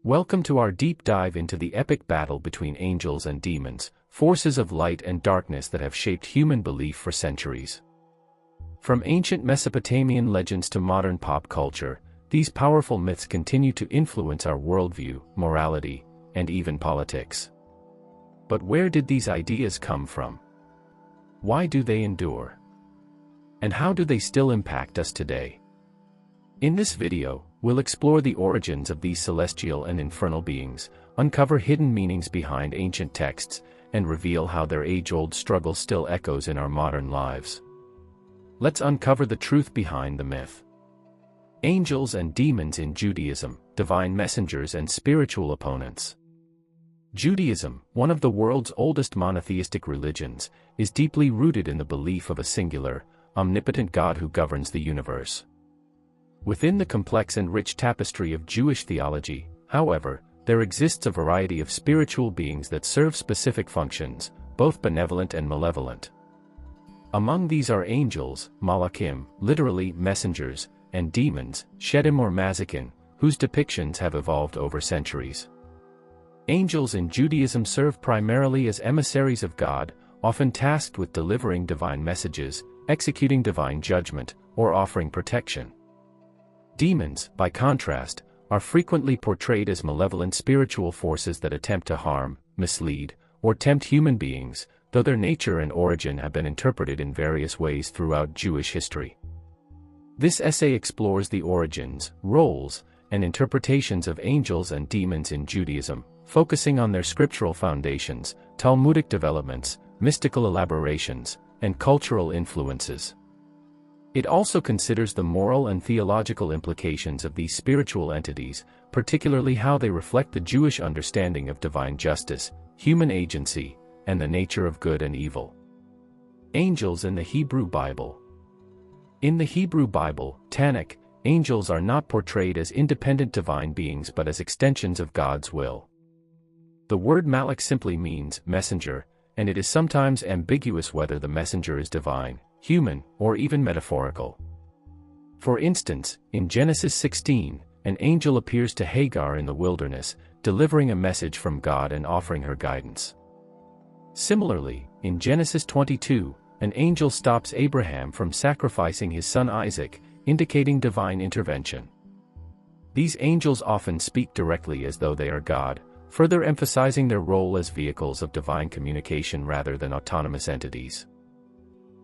Welcome to our deep dive into the epic battle between angels and demons, forces of light and darkness that have shaped human belief for centuries. From ancient Mesopotamian legends to modern pop culture, these powerful myths continue to influence our worldview, morality, and even politics. But where did these ideas come from? Why do they endure? And how do they still impact us today? In this video, we'll explore the origins of these celestial and infernal beings, uncover hidden meanings behind ancient texts, and reveal how their age-old struggle still echoes in our modern lives. Let's uncover the truth behind the myth. Angels and demons in Judaism, divine messengers and spiritual opponents. Judaism, one of the world's oldest monotheistic religions, is deeply rooted in the belief of a singular, omnipotent God who governs the universe. Within the complex and rich tapestry of Jewish theology, however, there exists a variety of spiritual beings that serve specific functions, both benevolent and malevolent. Among these are angels, malachim, literally messengers, and demons, shedim or mazakin, whose depictions have evolved over centuries. Angels in Judaism serve primarily as emissaries of God, often tasked with delivering divine messages, executing divine judgment, or offering protection. Demons, by contrast, are frequently portrayed as malevolent spiritual forces that attempt to harm, mislead, or tempt human beings, though their nature and origin have been interpreted in various ways throughout Jewish history. This essay explores the origins, roles, and interpretations of angels and demons in Judaism, focusing on their scriptural foundations, Talmudic developments, mystical elaborations, and cultural influences. It also considers the moral and theological implications of these spiritual entities, particularly how they reflect the Jewish understanding of divine justice, human agency, and the nature of good and evil. Angels in the Hebrew Bible. In the Hebrew Bible, Tanakh, angels are not portrayed as independent divine beings but as extensions of God's will. The word malach simply means messenger, and it is sometimes ambiguous whether the messenger is divine, human, or even metaphorical. For instance, in Genesis 16, an angel appears to Hagar in the wilderness, delivering a message from God and offering her guidance. Similarly, in Genesis 22, an angel stops Abraham from sacrificing his son Isaac, indicating divine intervention. These angels often speak directly as though they are God, further emphasizing their role as vehicles of divine communication rather than autonomous entities.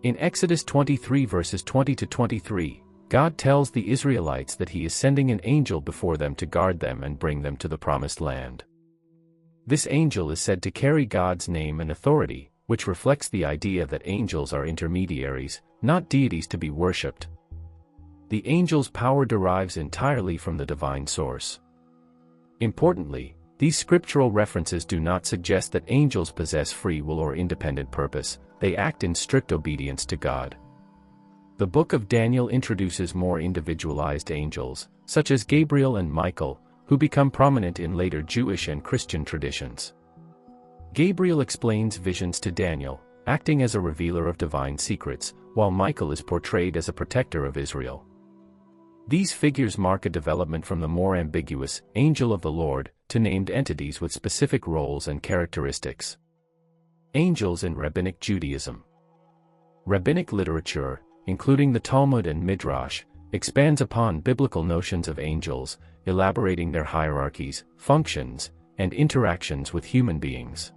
In Exodus 23 verses 20-23, God tells the Israelites that he is sending an angel before them to guard them and bring them to the promised land. This angel is said to carry God's name and authority, which reflects the idea that angels are intermediaries, not deities to be worshipped. The angel's power derives entirely from the divine source. Importantly, these scriptural references do not suggest that angels possess free will or independent purpose. They act in strict obedience to God. The Book of Daniel introduces more individualized angels, such as Gabriel and Michael, who become prominent in later Jewish and Christian traditions. Gabriel explains visions to Daniel, acting as a revealer of divine secrets, while Michael is portrayed as a protector of Israel. These figures mark a development from the more ambiguous angel of the Lord to named entities with specific roles and characteristics. Angels in Rabbinic Judaism. Rabbinic literature, including the Talmud and Midrash, expands upon biblical notions of angels, elaborating their hierarchies, functions, and interactions with human beings.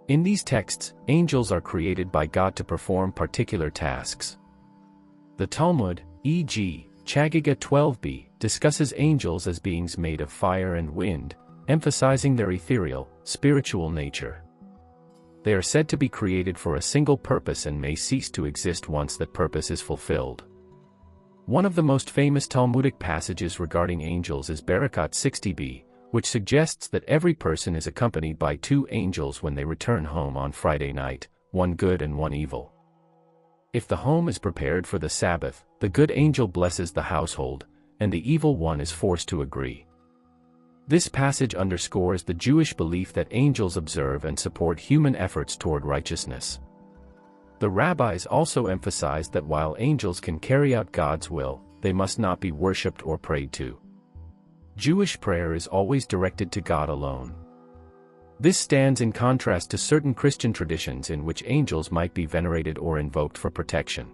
In these texts, angels are created by God to perform particular tasks. The Talmud, e.g., Chagiga 12b, discusses angels as beings made of fire and wind, emphasizing their ethereal, spiritual nature. They are said to be created for a single purpose and may cease to exist once that purpose is fulfilled. One of the most famous Talmudic passages regarding angels is Barakat 60b, which suggests that every person is accompanied by two angels when they return home on Friday night, one good and one evil. If the home is prepared for the Sabbath, the good angel blesses the household, and the evil one is forced to agree. This passage underscores the Jewish belief that angels observe and support human efforts toward righteousness. The rabbis also emphasized that while angels can carry out God's will, they must not be worshipped or prayed to. Jewish prayer is always directed to God alone. This stands in contrast to certain Christian traditions in which angels might be venerated or invoked for protection.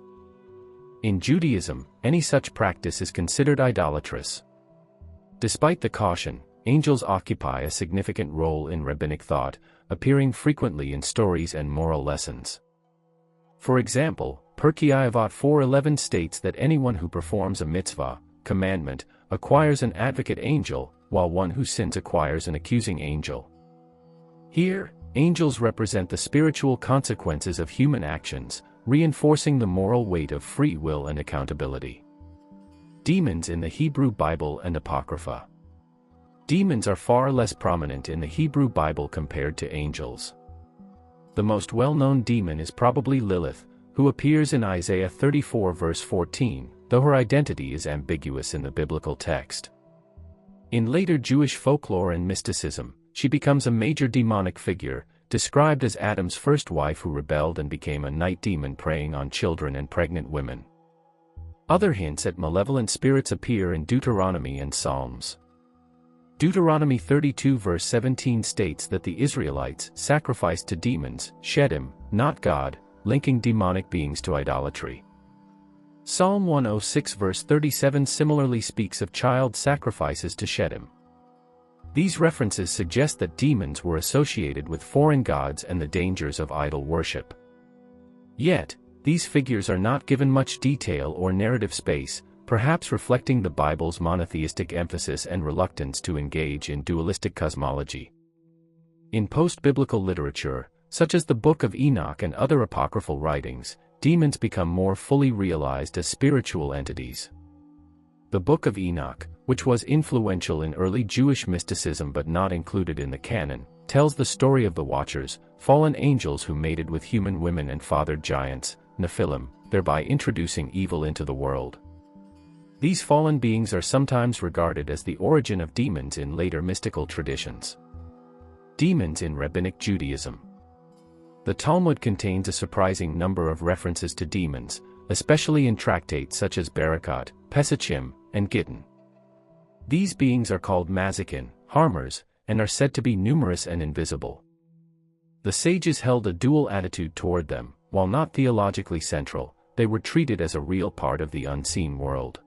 In Judaism, any such practice is considered idolatrous. Despite the caution, angels occupy a significant role in rabbinic thought, appearing frequently in stories and moral lessons. For example, Pirkei Avot 4:11 states that anyone who performs a mitzvah, commandment, acquires an advocate angel, while one who sins acquires an accusing angel. Here, angels represent the spiritual consequences of human actions, reinforcing the moral weight of free will and accountability. Demons in the Hebrew Bible and Apocrypha. Demons are far less prominent in the Hebrew Bible compared to angels. The most well-known demon is probably Lilith, who appears in Isaiah 34 verse 14, though her identity is ambiguous in the biblical text. In later Jewish folklore and mysticism, she becomes a major demonic figure, described as Adam's first wife who rebelled and became a night demon preying on children and pregnant women. Other hints at malevolent spirits appear in Deuteronomy and Psalms. Deuteronomy 32 verse 17 states that the Israelites sacrificed to demons, Sheddim, not God, linking demonic beings to idolatry. Psalm 106 verse 37 similarly speaks of child sacrifices to Sheddim. These references suggest that demons were associated with foreign gods and the dangers of idol worship. Yet, these figures are not given much detail or narrative space, perhaps reflecting the Bible's monotheistic emphasis and reluctance to engage in dualistic cosmology. In post-biblical literature, such as the Book of Enoch and other apocryphal writings, demons become more fully realized as spiritual entities. The Book of Enoch, which was influential in early Jewish mysticism but not included in the canon, tells the story of the Watchers, fallen angels who mated with human women and fathered giants, Nephilim, thereby introducing evil into the world. These fallen beings are sometimes regarded as the origin of demons in later mystical traditions. Demons in Rabbinic Judaism. The Talmud contains a surprising number of references to demons, especially in tractates such as Barakat, Pesachim, and Gittin. These beings are called mazakin, harmers, and are said to be numerous and invisible. The sages held a dual attitude toward them. While not theologically central, they were treated as a real part of the unseen world.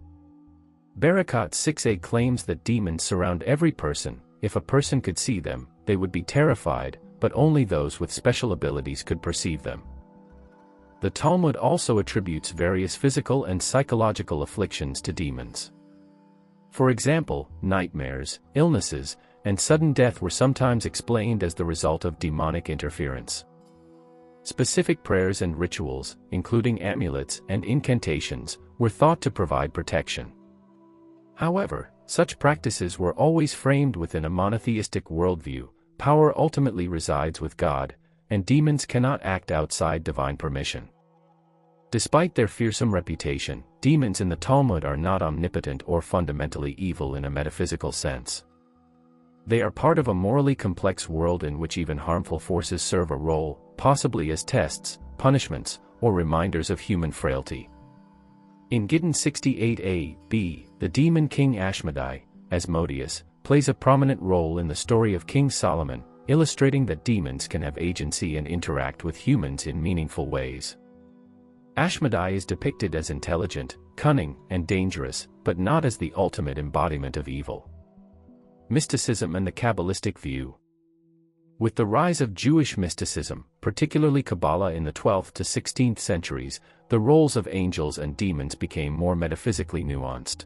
Barakat 6a claims that demons surround every person. If a person could see them, they would be terrified, but only those with special abilities could perceive them. The Talmud also attributes various physical and psychological afflictions to demons. For example, nightmares, illnesses, and sudden death were sometimes explained as the result of demonic interference. Specific prayers and rituals, including amulets and incantations, were thought to provide protection. However, such practices were always framed within a monotheistic worldview. Power ultimately resides with God, and demons cannot act outside divine permission. Despite their fearsome reputation, demons in the Talmud are not omnipotent or fundamentally evil in a metaphysical sense. They are part of a morally complex world in which even harmful forces serve a role, possibly as tests, punishments, or reminders of human frailty. In Gittin 68a-b, the demon king Ashmedai, Asmodeus, plays a prominent role in the story of King Solomon, illustrating that demons can have agency and interact with humans in meaningful ways. Ashmedai is depicted as intelligent, cunning, and dangerous, but not as the ultimate embodiment of evil. Mysticism and the Kabbalistic view. With the rise of Jewish mysticism, particularly Kabbalah in the 12th to 16th centuries, the roles of angels and demons became more metaphysically nuanced.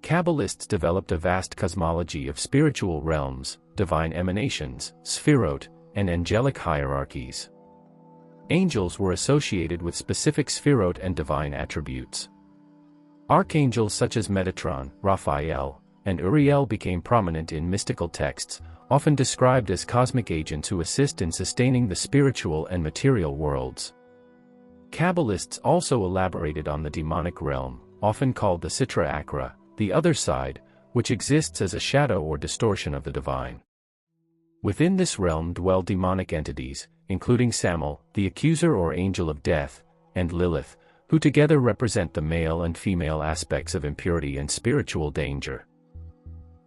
Kabbalists developed a vast cosmology of spiritual realms, divine emanations, sphirot, and angelic hierarchies. Angels were associated with specific sphirot and divine attributes. Archangels such as Metatron, Raphael, and Uriel became prominent in mystical texts, often described as cosmic agents who assist in sustaining the spiritual and material worlds. Kabbalists also elaborated on the demonic realm, often called the Sitra Achra, the other side, which exists as a shadow or distortion of the divine. Within this realm dwell demonic entities, including Samael, the accuser or angel of death, and Lilith, who together represent the male and female aspects of impurity and spiritual danger.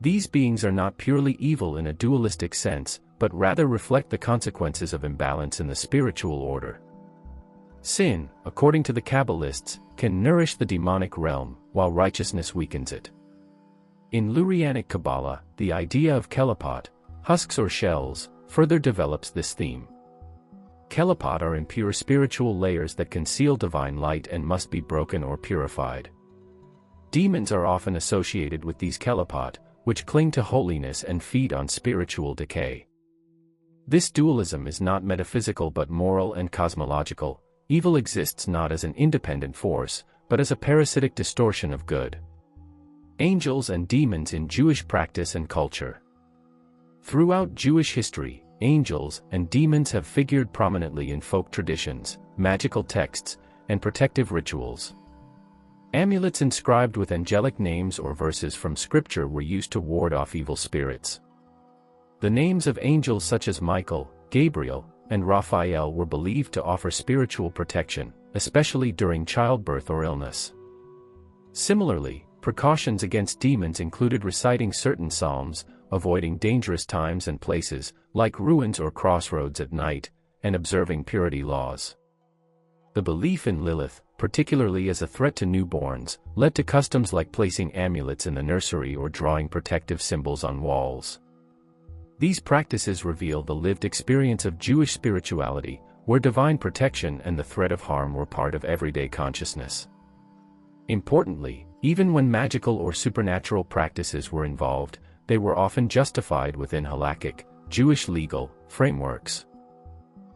These beings are not purely evil in a dualistic sense, but rather reflect the consequences of imbalance in the spiritual order. Sin, according to the Kabbalists, can nourish the demonic realm, while righteousness weakens it. In Lurianic Kabbalah, the idea of kelipot, husks or shells, further develops this theme. Kelipot are impure spiritual layers that conceal divine light and must be broken or purified. Demons are often associated with these kelipot, which cling to holiness and feed on spiritual decay. This dualism is not metaphysical but moral and cosmological. Evil exists not as an independent force, but as a parasitic distortion of good. Angels and demons in Jewish practice and culture. Throughout Jewish history, angels and demons have figured prominently in folk traditions, magical texts, and protective rituals. Amulets inscribed with angelic names or verses from scripture were used to ward off evil spirits. The names of angels such as Michael, Gabriel, and Raphael were believed to offer spiritual protection, especially during childbirth or illness. Similarly, precautions against demons included reciting certain psalms, avoiding dangerous times and places, like ruins or crossroads at night, and observing purity laws. The belief in Lilith, particularly as a threat to newborns, led to customs like placing amulets in the nursery or drawing protective symbols on walls. These practices reveal the lived experience of Jewish spirituality, where divine protection and the threat of harm were part of everyday consciousness. Importantly, even when magical or supernatural practices were involved, they were often justified within halakhic, Jewish legal frameworks.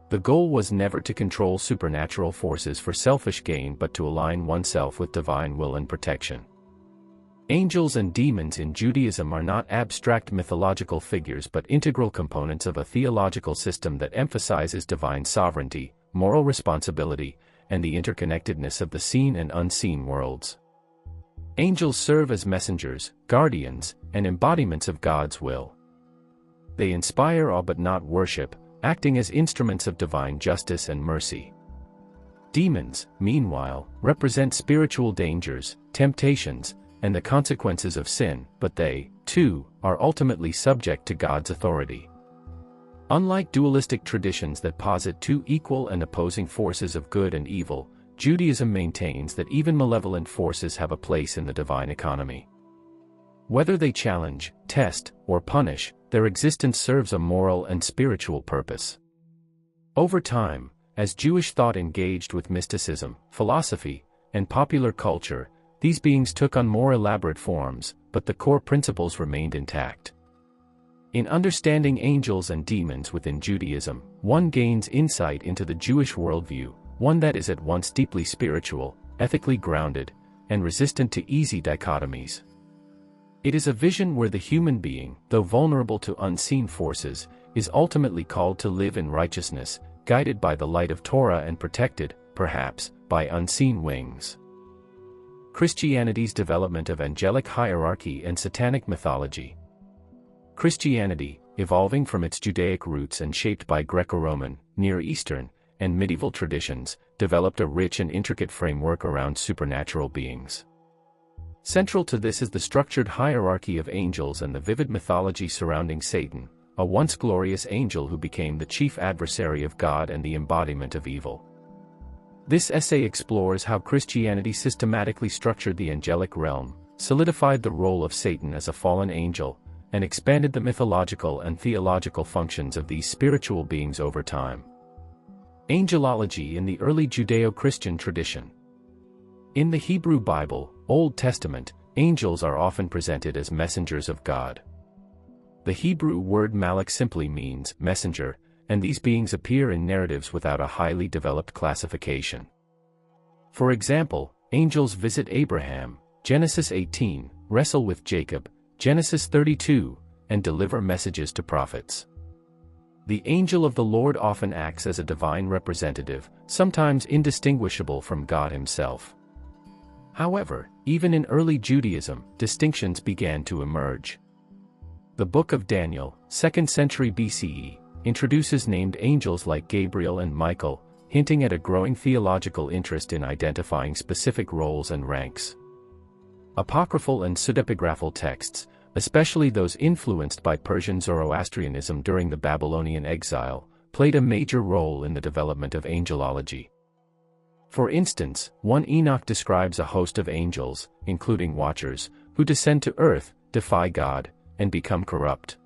The goal was never to control supernatural forces for selfish gain but to align oneself with divine will and protection. Angels and demons in Judaism are not abstract mythological figures but integral components of a theological system that emphasizes divine sovereignty, moral responsibility, and the interconnectedness of the seen and unseen worlds. Angels serve as messengers, guardians, and embodiments of God's will. They inspire awe but not worship, acting as instruments of divine justice and mercy. Demons, meanwhile, represent spiritual dangers, temptations, and the consequences of sin, but they, too, are ultimately subject to God's authority. Unlike dualistic traditions that posit two equal and opposing forces of good and evil, Judaism maintains that even malevolent forces have a place in the divine economy. Whether they challenge, test, or punish, their existence serves a moral and spiritual purpose. Over time, as Jewish thought engaged with mysticism, philosophy, and popular culture, these beings took on more elaborate forms, but the core principles remained intact. In understanding angels and demons within Judaism, one gains insight into the Jewish worldview, one that is at once deeply spiritual, ethically grounded, and resistant to easy dichotomies. It is a vision where the human being, though vulnerable to unseen forces, is ultimately called to live in righteousness, guided by the light of Torah and protected, perhaps, by unseen wings. Christianity's development of angelic hierarchy and satanic mythology. Christianity, evolving from its Judaic roots and shaped by Greco-Roman, Near Eastern, and medieval traditions, developed a rich and intricate framework around supernatural beings. Central to this is the structured hierarchy of angels and the vivid mythology surrounding Satan, a once glorious angel who became the chief adversary of God and the embodiment of evil. This essay explores how Christianity systematically structured the angelic realm, solidified the role of Satan as a fallen angel, and expanded the mythological and theological functions of these spiritual beings over time. Angelology in the early Judeo-Christian tradition. In the Hebrew Bible, Old Testament, angels are often presented as messengers of God. The Hebrew word malach simply means messenger, and these beings appear in narratives without a highly developed classification. For example, angels visit Abraham, Genesis 18, wrestle with Jacob, Genesis 32, and deliver messages to prophets. The angel of the Lord often acts as a divine representative, sometimes indistinguishable from God himself. However, even in early Judaism, distinctions began to emerge. The Book of Daniel, 2nd century BCE, introduces named angels like Gabriel and Michael, hinting at a growing theological interest in identifying specific roles and ranks. Apocryphal and pseudepigraphal texts, especially those influenced by Persian Zoroastrianism during the Babylonian exile, played a major role in the development of angelology. For instance, 1 Enoch describes a host of angels, including watchers, who descend to earth, defy God, and become corrupt.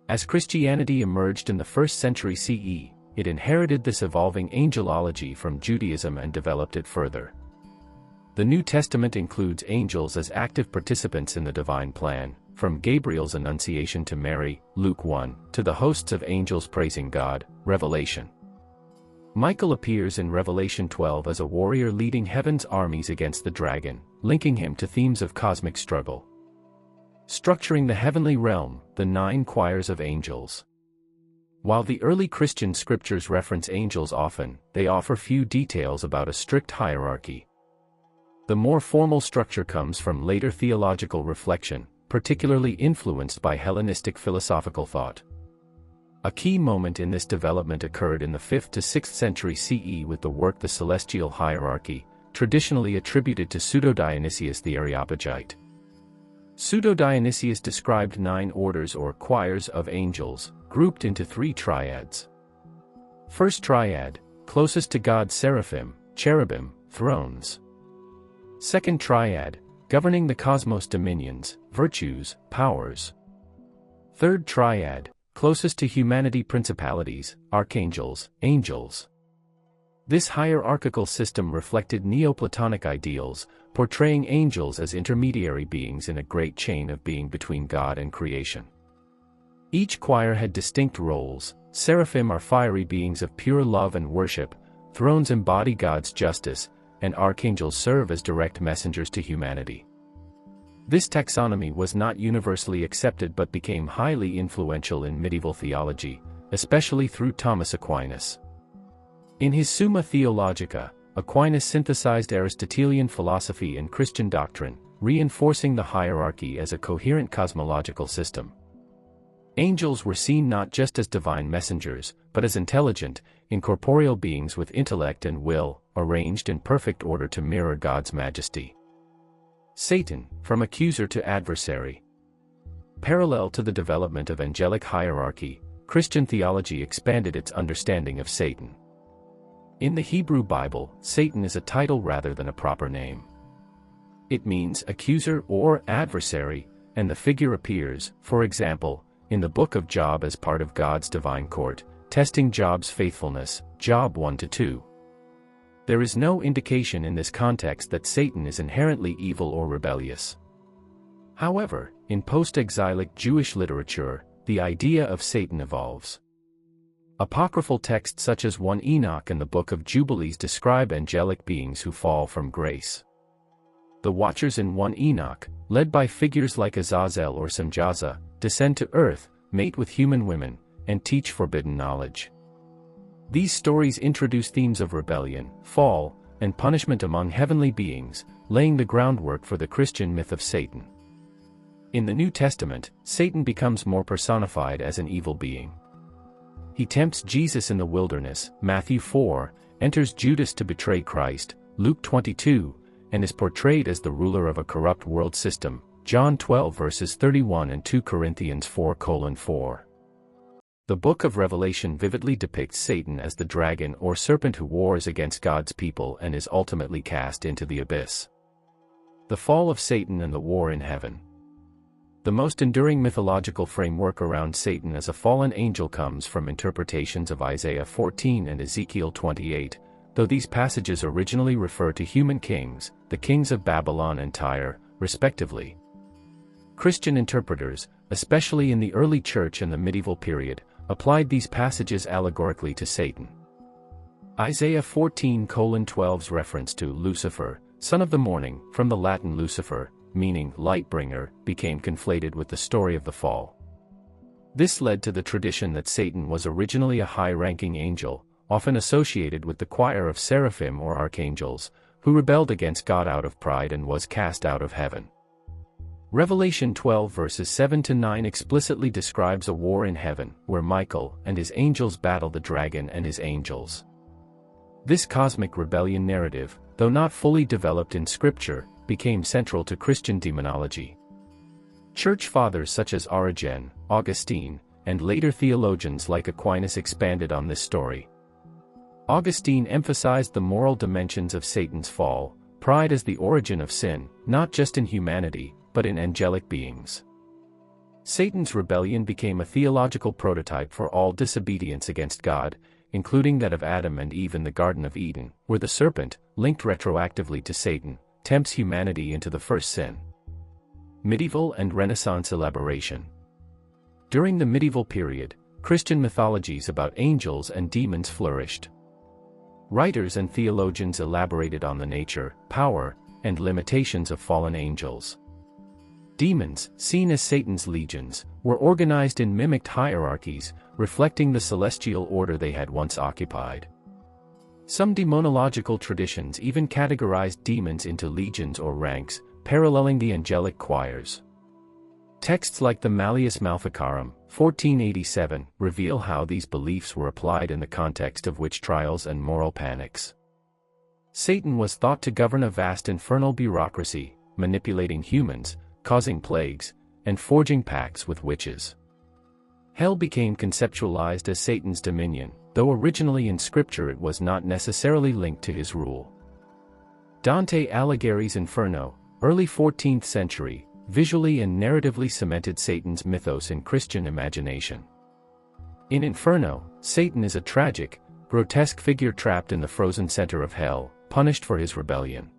As Christianity emerged in the 1st century CE, it inherited this evolving angelology from Judaism and developed it further. The New Testament includes angels as active participants in the divine plan, from Gabriel's annunciation to Mary, Luke 1, to the hosts of angels praising God, Revelation. Michael appears in Revelation 12 as a warrior leading heaven's armies against the dragon, linking him to themes of cosmic struggle. Structuring the heavenly realm, the 9 choirs of angels. While the early Christian scriptures reference angels often, they offer few details about a strict hierarchy. The more formal structure comes from later theological reflection, particularly influenced by Hellenistic philosophical thought. A key moment in this development occurred in the 5th to 6th century CE with the work The Celestial Hierarchy, traditionally attributed to Pseudo-Dionysius the Areopagite. Pseudo-Dionysius described 9 orders or choirs of angels, grouped into 3 triads. First triad, closest to God: seraphim, cherubim, thrones. Second triad, governing the cosmos: dominions, virtues, powers. Third triad, closest to humanity: principalities, archangels, angels. This hierarchical system reflected Neoplatonic ideals, portraying angels as intermediary beings in a great chain of being between God and creation. Each choir had distinct roles. Seraphim are fiery beings of pure love and worship, thrones embody God's justice, and archangels serve as direct messengers to humanity. This taxonomy was not universally accepted but became highly influential in medieval theology, especially through Thomas Aquinas. In his Summa Theologica, Aquinas synthesized Aristotelian philosophy and Christian doctrine, reinforcing the hierarchy as a coherent cosmological system. Angels were seen not just as divine messengers, but as intelligent, incorporeal beings with intellect and will, arranged in perfect order to mirror God's majesty. Satan, from accuser to adversary. Parallel to the development of angelic hierarchy, Christian theology expanded its understanding of Satan. In the Hebrew Bible, Satan is a title rather than a proper name. It means accuser or adversary, and the figure appears, for example, in the book of Job as part of God's divine court, testing Job's faithfulness, Job 1-2. There is no indication in this context that Satan is inherently evil or rebellious. However, in post-exilic Jewish literature, the idea of Satan evolves. Apocryphal texts such as 1 Enoch and the Book of Jubilees describe angelic beings who fall from grace. The Watchers in 1 Enoch, led by figures like Azazel or Semjaza, descend to earth, mate with human women, and teach forbidden knowledge. These stories introduce themes of rebellion, fall, and punishment among heavenly beings, laying the groundwork for the Christian myth of Satan. In the New Testament, Satan becomes more personified as an evil being. He tempts Jesus in the wilderness, Matthew 4, enters Judas to betray Christ, Luke 22, and is portrayed as the ruler of a corrupt world system, John 12 verses 31 and 2 Corinthians 4:4. The book of Revelation vividly depicts Satan as the dragon or serpent who wars against God's people and is ultimately cast into the abyss. The fall of Satan and the war in heaven. The most enduring mythological framework around Satan as a fallen angel comes from interpretations of Isaiah 14 and Ezekiel 28, though these passages originally refer to human kings, the kings of Babylon and Tyre, respectively. Christian interpreters, especially in the early church and the medieval period, applied these passages allegorically to Satan. Isaiah 14:12's reference to Lucifer, son of the morning, from the Latin Lucifer, meaning light-bringer, became conflated with the story of the fall. This led to the tradition that Satan was originally a high-ranking angel, often associated with the choir of seraphim or archangels, who rebelled against God out of pride and was cast out of heaven. Revelation 12 verses 7-9 explicitly describes a war in heaven, where Michael and his angels battle the dragon and his angels. This cosmic rebellion narrative, though not fully developed in Scripture, became central to Christian demonology. Church fathers such as Origen, Augustine, and later theologians like Aquinas expanded on this story. Augustine emphasized the moral dimensions of Satan's fall, pride as the origin of sin, not just in humanity, but in angelic beings. Satan's rebellion became a theological prototype for all disobedience against God, including that of Adam and Eve in the Garden of Eden, where the serpent, linked retroactively to Satan, tempts humanity into the first sin. Medieval and Renaissance elaboration. During the medieval period, Christian mythologies about angels and demons flourished. Writers and theologians elaborated on the nature, power, and limitations of fallen angels. Demons, seen as Satan's legions, were organized in mimicked hierarchies, reflecting the celestial order they had once occupied. Some demonological traditions even categorized demons into legions or ranks, paralleling the angelic choirs. Texts like the Malleus Maleficarum, 1487, reveal how these beliefs were applied in the context of witch trials and moral panics. Satan was thought to govern a vast infernal bureaucracy, manipulating humans, causing plagues, and forging pacts with witches. Hell became conceptualized as Satan's dominion, though originally in scripture it was not necessarily linked to his rule. Dante Alighieri's Inferno, early 14th century, visually and narratively cemented Satan's mythos in Christian imagination. In Inferno, Satan is a tragic, grotesque figure trapped in the frozen center of hell, punished for his rebellion.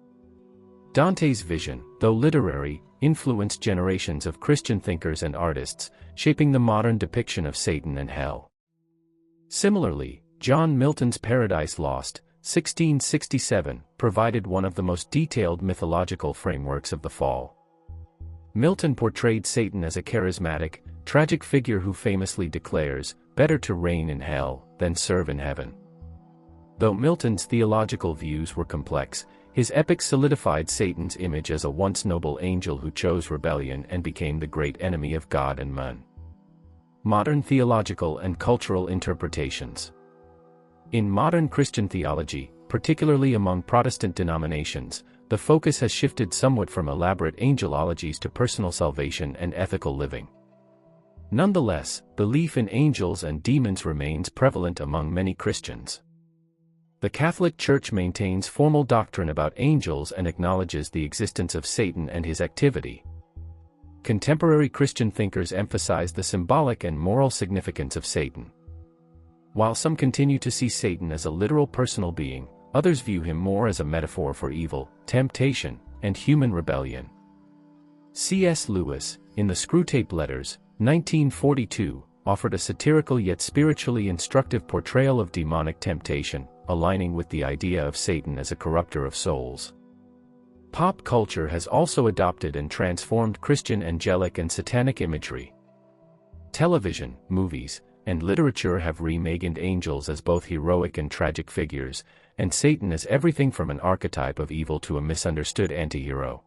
Dante's vision, though literary, influenced generations of Christian thinkers and artists, shaping the modern depiction of Satan and hell. Similarly, John Milton's Paradise Lost, 1667, provided one of the most detailed mythological frameworks of the fall. Milton portrayed Satan as a charismatic, tragic figure who famously declares, "Better to reign in hell than serve in heaven." Though Milton's theological views were complex, his epic solidified Satan's image as a once noble angel who chose rebellion and became the great enemy of God and man. Modern theological and cultural interpretations. In modern Christian theology, particularly among Protestant denominations, the focus has shifted somewhat from elaborate angelologies to personal salvation and ethical living. Nonetheless, belief in angels and demons remains prevalent among many Christians. The Catholic Church maintains formal doctrine about angels and acknowledges the existence of Satan and his activity. Contemporary Christian thinkers emphasize the symbolic and moral significance of Satan. While some continue to see Satan as a literal personal being, others view him more as a metaphor for evil, temptation, and human rebellion. C.S. Lewis, in the Screwtape Letters, 1942, offered a satirical yet spiritually instructive portrayal of demonic temptation, aligning with the idea of Satan as a corrupter of souls. Pop culture has also adopted and transformed Christian angelic and satanic imagery. Television, movies, and literature have reimagined angels as both heroic and tragic figures, and Satan as everything from an archetype of evil to a misunderstood anti-hero.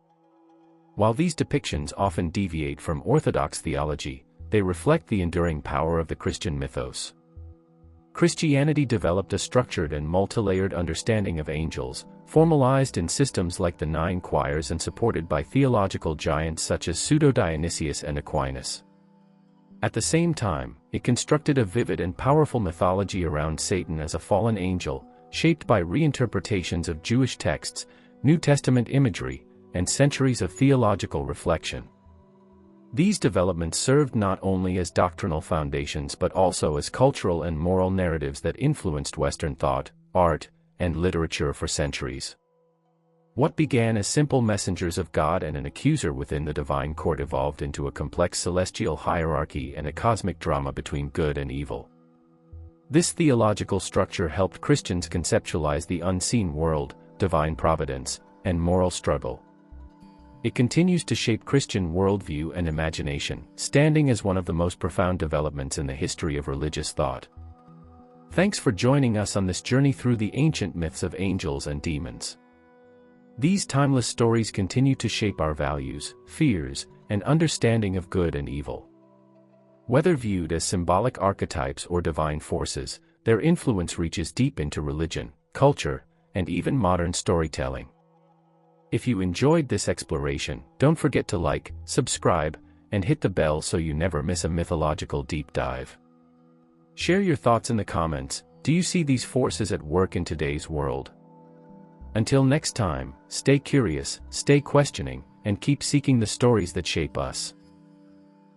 While these depictions often deviate from orthodox theology, they reflect the enduring power of the Christian mythos. Christianity developed a structured and multi-layered understanding of angels, formalized in systems like the Nine Choirs and supported by theological giants such as Pseudo-Dionysius and Aquinas. At the same time, it constructed a vivid and powerful mythology around Satan as a fallen angel, shaped by reinterpretations of Jewish texts, New Testament imagery, and centuries of theological reflection. These developments served not only as doctrinal foundations but also as cultural and moral narratives that influenced Western thought, art, and literature for centuries. What began as simple messengers of God and an accuser within the divine court evolved into a complex celestial hierarchy and a cosmic drama between good and evil. This theological structure helped Christians conceptualize the unseen world, divine providence, and moral struggle. It continues to shape Christian worldview and imagination, standing as one of the most profound developments in the history of religious thought. Thanks for joining us on this journey through the ancient myths of angels and demons. These timeless stories continue to shape our values, fears, and understanding of good and evil. Whether viewed as symbolic archetypes or divine forces, their influence reaches deep into religion, culture, and even modern storytelling. If you enjoyed this exploration, don't forget to like, subscribe, and hit the bell so you never miss a mythological deep dive. Share your thoughts in the comments. Do you see these forces at work in today's world? Until next time, stay curious, stay questioning, and keep seeking the stories that shape us.